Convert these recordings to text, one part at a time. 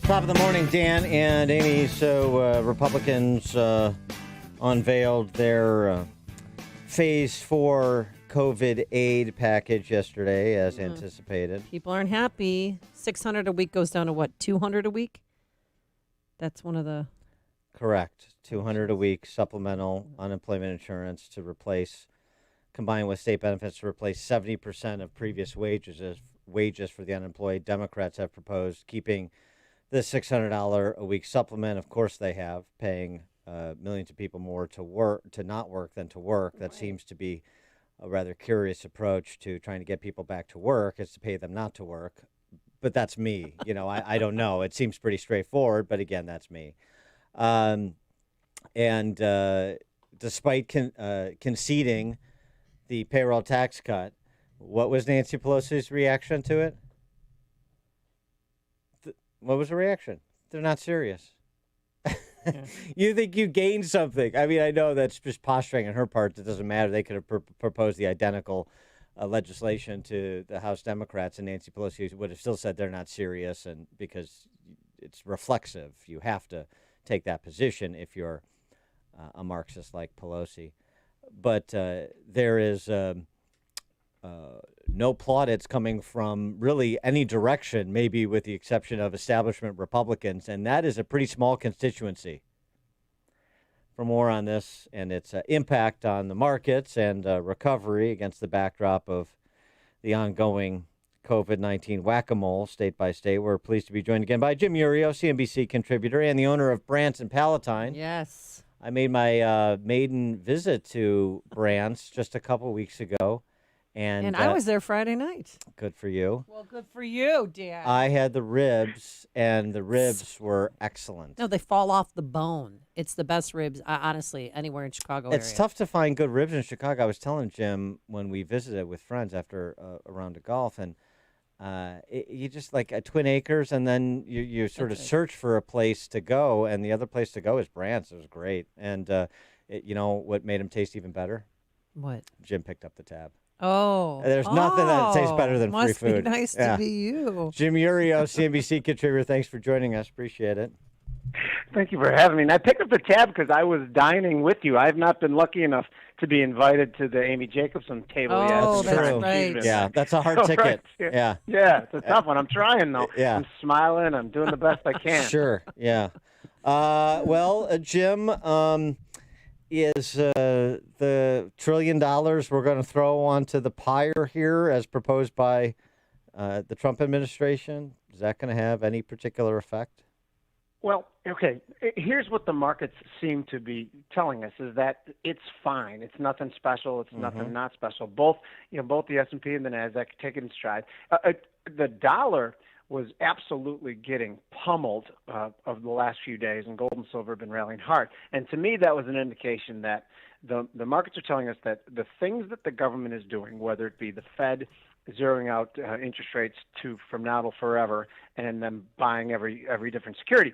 Top of the morning, Dan and Amy. So Republicans unveiled their Phase 4 COVID aid package yesterday, as anticipated. People aren't happy. $600 a week goes down to what, $200 a week? That's one of the... Correct. $200 a week supplemental unemployment insurance to replace, combined with state benefits, to replace 70% of previous wages for the unemployed. Democrats have proposed keeping the $600 a week supplement. Of course they have, paying millions of people more to not work than to work. That seems to be a rather curious approach to trying to get people back to work, is to pay them not to work. But that's me. I don't know. It seems pretty straightforward, but again, that's me. Despite conceding the payroll tax cut, what was Nancy Pelosi's reaction to it? What was the reaction? They're not serious. Yeah. You think you gained something. I mean, I know that's just posturing on her part. It doesn't matter. They could have proposed the identical legislation to the House Democrats, and Nancy Pelosi would have still said they're not serious, and because it's reflexive. You have to take that position if you're a Marxist like Pelosi. But there is no plaudits coming from really any direction, maybe with the exception of establishment Republicans, and that is a pretty small constituency. For more on this and its impact on the markets and recovery against the backdrop of the ongoing COVID-19 whack-a-mole state by state, we're pleased to be joined again by Jim Iuorio, CNBC contributor and the owner of Brandt's and Palatine. Yes. I made my maiden visit to Brandt's just a couple weeks ago. And I was there Friday night. Good for you. Well, good for you, Dad. I had the ribs, and the ribs were excellent. No, they fall off the bone. It's the best ribs, honestly, anywhere in Chicago It's area. tough to find good ribs in Chicago. I was telling Jim when we visited with friends after a round of golf, and you just like Twin Acres, and then you sort of search for a place to go, and the other place to go is Brandt's. It was great. And you know what made them taste even better? What? Jim picked up the tab. Oh. There's nothing that tastes better than free food. Must be nice to be you. Jim Iuorio, CNBC contributor, thanks for joining us. Appreciate it. Thank you for having me. And I picked up the tab because I was dining with you. I've not been lucky enough to be invited to the Amy Jacobson table yet. Oh, that's right. Yeah, that's a hard ticket. Right. Yeah. Yeah, it's a tough one. I'm trying, though. Yeah. I'm smiling. I'm doing the best I can. Sure, yeah. Jim, is the $1 trillion we're going to throw onto the pyre here as proposed by the Trump administration, is that going to have any particular effect? Well, okay, here's what the markets seem to be telling us is that it's fine. It's nothing special. It's nothing not special. Both the S&P and the NASDAQ take it in stride. The dollar was absolutely getting pummeled of the last few days, and gold and silver have been rallying hard. And to me, that was an indication that the markets are telling us that the things that the government is doing, whether it be the Fed zeroing out interest rates from now till forever, and then buying every different security,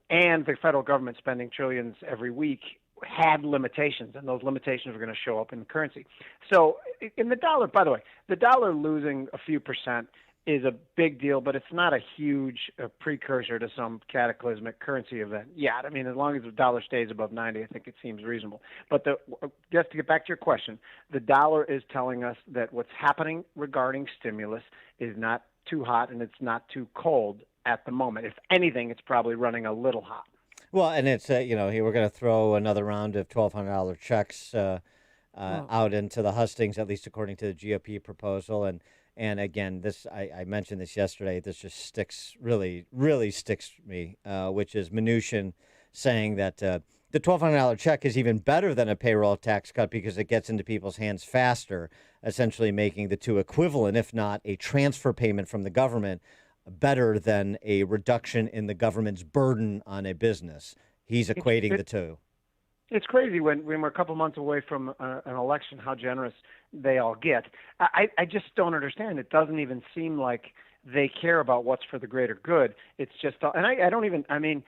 and the federal government spending trillions every week, had limitations, and those limitations were going to show up in currency. So in the dollar, by the way, the dollar losing a few percent is a big deal, but it's not a huge precursor to some cataclysmic currency event yet. I mean, as long as the dollar stays above 90, I think it seems reasonable. But just to get back to your question, the dollar is telling us that what's happening regarding stimulus is not too hot and it's not too cold at the moment. If anything, it's probably running a little hot. Well, and it's, we're going to throw another round of $1,200 checks out into the hustings, at least according to the GOP proposal. And again, I mentioned this yesterday. This just really sticks to me, which is Mnuchin saying that the $1,200 check is even better than a payroll tax cut because it gets into people's hands faster, essentially making the two equivalent, if not a transfer payment from the government, better than a reduction in the government's burden on a business. He's equating the two. It's crazy when we're a couple months away from an election how generous they all get. I just don't understand. It doesn't even seem like they care about what's for the greater good. It's just, and I don't even, I mean,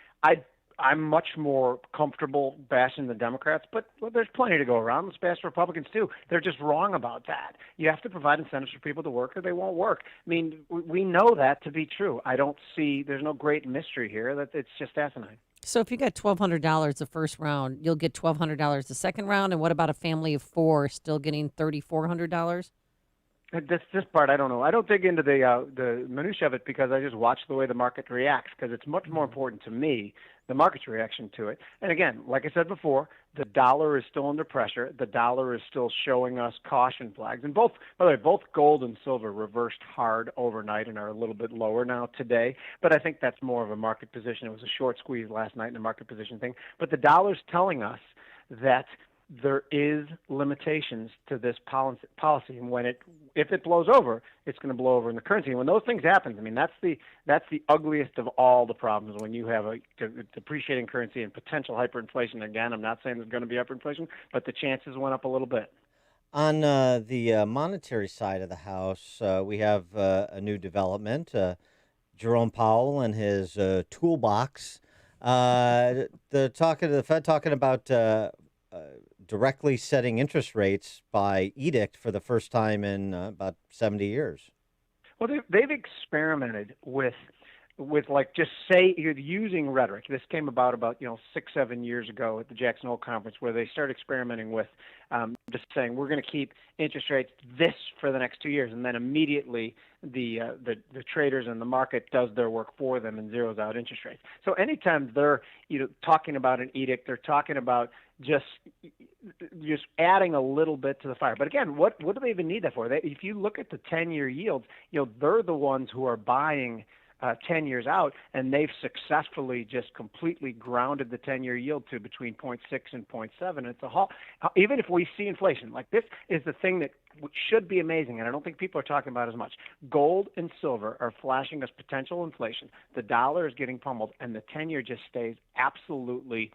I'm much more comfortable bashing the Democrats, but there's plenty to go around. Let's bash Republicans too. They're just wrong about that. You have to provide incentives for people to work, or they won't work. I mean, we know that to be true. I don't see. There's no great mystery here. That it's just asinine. So if you got $1,200 the first round, you'll get $1,200 the second round. And what about a family of four still getting $3,400? This part I don't know. I don't dig into the minutia of it because I just watch the way the market reacts because it's much more important to me the market's reaction to it. And again, like I said before, the dollar is still under pressure. The dollar is still showing us caution flags. And both, by the way, both gold and silver reversed hard overnight and are a little bit lower now today. But I think that's more of a market position. It was a short squeeze last night in a market position thing. But the dollar's telling us that there is limitations to this policy, and if it blows over, it's going to blow over in the currency. And when those things happen, I mean that's the ugliest of all the problems when you have a depreciating currency and potential hyperinflation. Again, I'm not saying there's going to be hyperinflation, but the chances went up a little bit. On the monetary side of the house, we have a new development. Jerome Powell and his toolbox. The Fed talking about directly setting interest rates by edict for the first time in about 70 years. Well, they've experimented with like just say using rhetoric. This came about 6-7 years ago at the Jackson Hole conference where they started experimenting with just saying we're going to keep interest rates this for the next 2 years, and then immediately the traders and the market does their work for them and zeroes out interest rates. So anytime they're talking about an edict, they're talking about just adding a little bit to the fire. But again, what do they even need that for? If you look at the 10-year yields, they're the ones who are buying 10 years out, and they've successfully just completely grounded the 10-year yield to between 0.6 and 0.7. It's a halt. Even if we see inflation, like this is the thing that should be amazing, and I don't think people are talking about as much. Gold and silver are flashing us potential inflation. The dollar is getting pummeled, and the 10-year just stays absolutely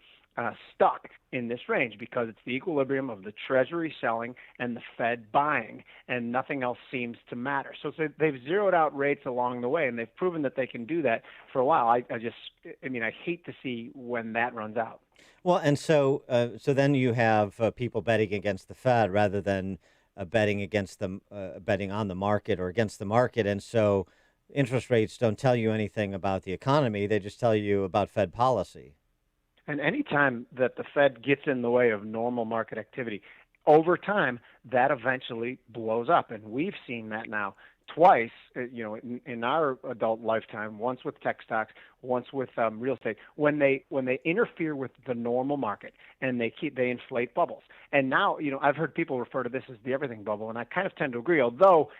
stuck in this range because it's the equilibrium of the Treasury selling and the Fed buying, and nothing else seems to matter. So they've zeroed out rates along the way, and they've proven that they can do that for a while. I hate to see when that runs out. Well, and so then you have people betting against the Fed rather than betting against them, betting on the market or against the market, and so interest rates don't tell you anything about the economy; they just tell you about Fed policy. And any time that the Fed gets in the way of normal market activity, over time, that eventually blows up. And we've seen that now twice, in our adult lifetime, once with tech stocks, once with real estate, when they interfere with the normal market and they inflate bubbles. And now, I've heard people refer to this as the everything bubble, and I kind of tend to agree, although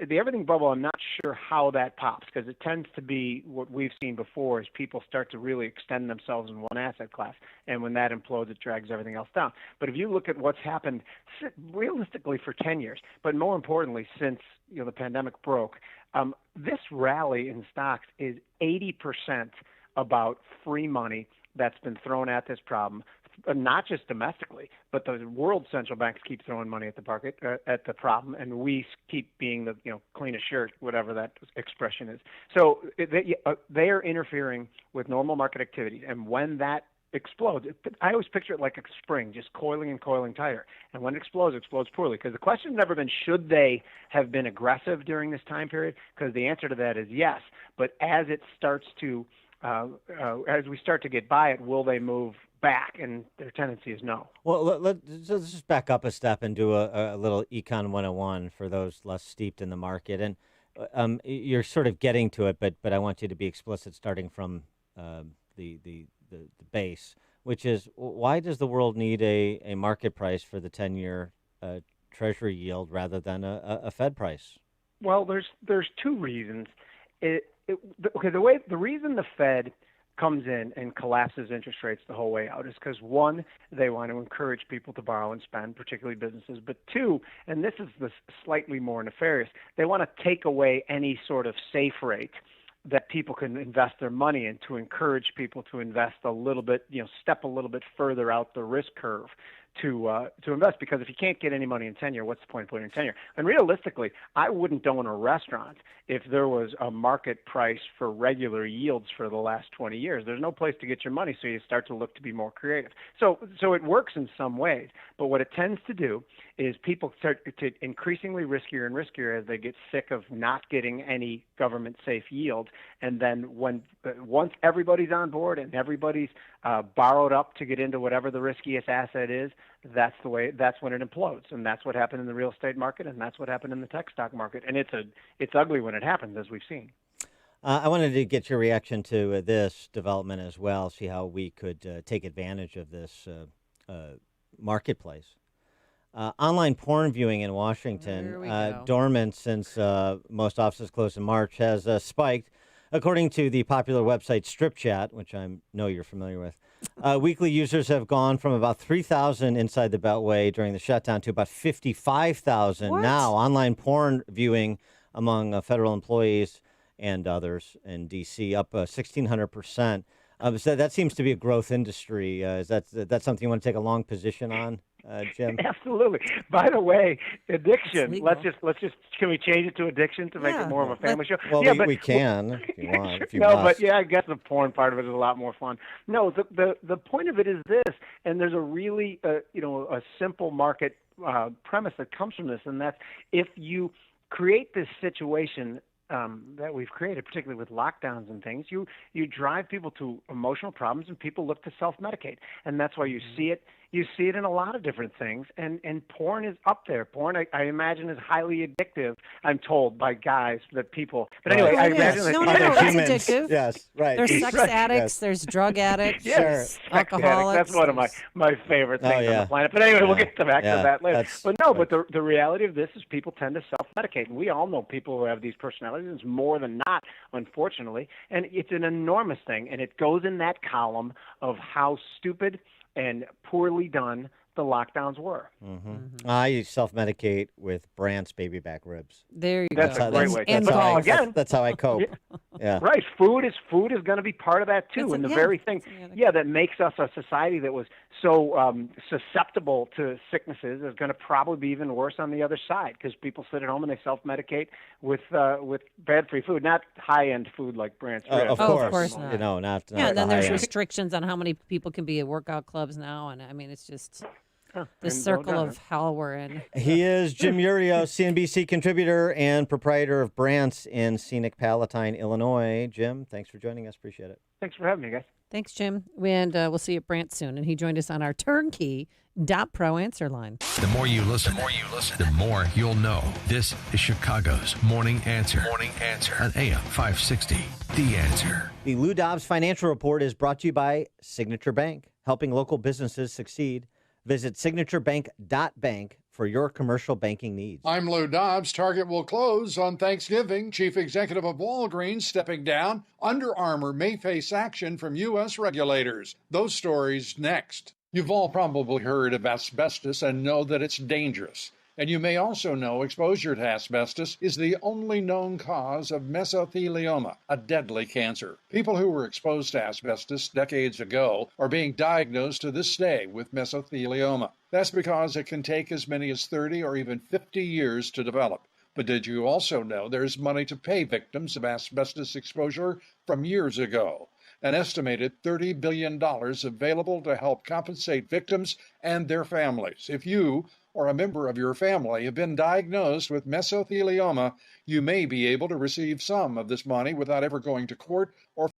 the everything bubble, I'm not sure how that pops because it tends to be what we've seen before is people start to really extend themselves in one asset class. And when that implodes, it drags everything else down. But if you look at what's happened realistically for 10 years, but more importantly, since the pandemic broke, this rally in stocks is 80% about free money that's been thrown at this problem. Not just domestically, but the world central banks keep throwing money at the market, at the problem, and we keep being the cleanest shirt, whatever that expression is. So they are interfering with normal market activity, and when that explodes, I always picture it like a spring, just coiling and coiling tighter. And when it explodes poorly. Because the question's never been should they have been aggressive during this time period? Because the answer to that is yes. But as it starts to as we start to get by it, will they move back? And their tendency is no. Well, let's just back up a step and do a little Econ 101 for those less steeped in the market. And you're sort of getting to it, but I want you to be explicit starting from the base, which is why does the world need a market price for the 10-year Treasury yield rather than a Fed price? Well, there's two reasons. The reason the Fed comes in and collapses interest rates the whole way out is because, one, they want to encourage people to borrow and spend, particularly businesses. But two, and this is the slightly more nefarious, they want to take away any sort of safe rate that people can invest their money in to encourage people to invest a little bit, step a little bit further out the risk curve to invest, because if you can't get any money in tenure, what's the point of putting in tenure? And realistically, I wouldn't own a restaurant if there was a market price for regular yields for the last 20 years. There's no place to get your money, so you start to look to be more creative. So it works in some ways, but what it tends to do is people start to increasingly riskier and riskier as they get sick of not getting any government safe yield. And then once everybody's on board and everybody's borrowed up to get into whatever the riskiest asset is, that's when it implodes. And that's what happened in the real estate market, and that's what happened in the tech stock market. And it's ugly when it happens, as we've seen. I wanted to get your reaction to this development as well, see how we could take advantage of this marketplace. Online porn viewing in Washington, dormant since most offices closed in March, has spiked. According to the popular website Strip Chat, which I know you're familiar with, weekly users have gone from about 3,000 inside the Beltway during the shutdown to about 55,000 now. Online porn viewing among federal employees and others in D.C. up 1,600%. So that seems to be a growth industry. Is that something you want to take a long position on, Jim? Absolutely. By the way, addiction. Let's just. Can we change it to addiction to make it more of a family show? Well, yeah, we can if you want. If you no, must. but yeah, I guess the porn part of it is a lot more fun. No, the point of it is this, and there's a really a simple market premise that comes from this, and that's if you create this situation that we've created, particularly with lockdowns and things, you drive people to emotional problems, and people look to self-medicate, and that's why you see it. You see it in a lot of different things, and porn is up there. Porn, I imagine, is highly addictive. I'm told by guys that people. But anyway, I imagine that it's addictive. Yes, right. There's sex addicts. Yes. There's drug addicts. Yes, alcoholics. That's one of my favorite things on the planet. But anyway, we'll get back to that later. But the reality of this is people tend to self-medicate, and we all know people who have these personalities. It's more than not, unfortunately, and it's an enormous thing, and it goes in that column of how stupid and poorly done the lockdowns were. I self-medicate with Brandt's baby back ribs. There you That's go. a great way. And golf. That's how I cope. Yeah. Right. Food is going to be part of that too, and the very thing, that makes us a society that was so susceptible to sicknesses is going to probably be even worse on the other side, because people sit at home and they self-medicate with bad free food, not high-end food like Brandt's ribs. Of course not. Not and then there's high-end. restrictions on how many people can be at workout clubs now, and I mean it's just. The And circle of hell we're in. He is Jim Iuorio, CNBC contributor and proprietor of Brandt's in scenic Palatine, Illinois. Jim, thanks for joining us. Appreciate it. Thanks for having me, guys. Thanks, Jim. And we'll see you at Brandt soon. And he joined us on our turnkey.pro answer line. The more you listen, the more you'll know. This is Chicago's Morning Answer. Morning Answer on AM 560. The Answer. The Lou Dobbs Financial Report is brought to you by Signature Bank, helping local businesses succeed. Visit signaturebank.bank for your commercial banking needs. I'm Lou Dobbs. Target will close on Thanksgiving. Chief executive of Walgreens stepping down. Under Armour may face action from U.S. regulators. Those stories next. You've all probably heard of asbestos and know that it's dangerous. And you may also know exposure to asbestos is the only known cause of mesothelioma, a deadly cancer. People who were exposed to asbestos decades ago are being diagnosed to this day with mesothelioma. That's because it can take as many as 30 or even 50 years to develop. But did you also know there's money to pay victims of asbestos exposure from years ago? An estimated $30 billion available to help compensate victims and their families. If you or a member of your family have been diagnosed with mesothelioma, you may be able to receive some of this money without ever going to court or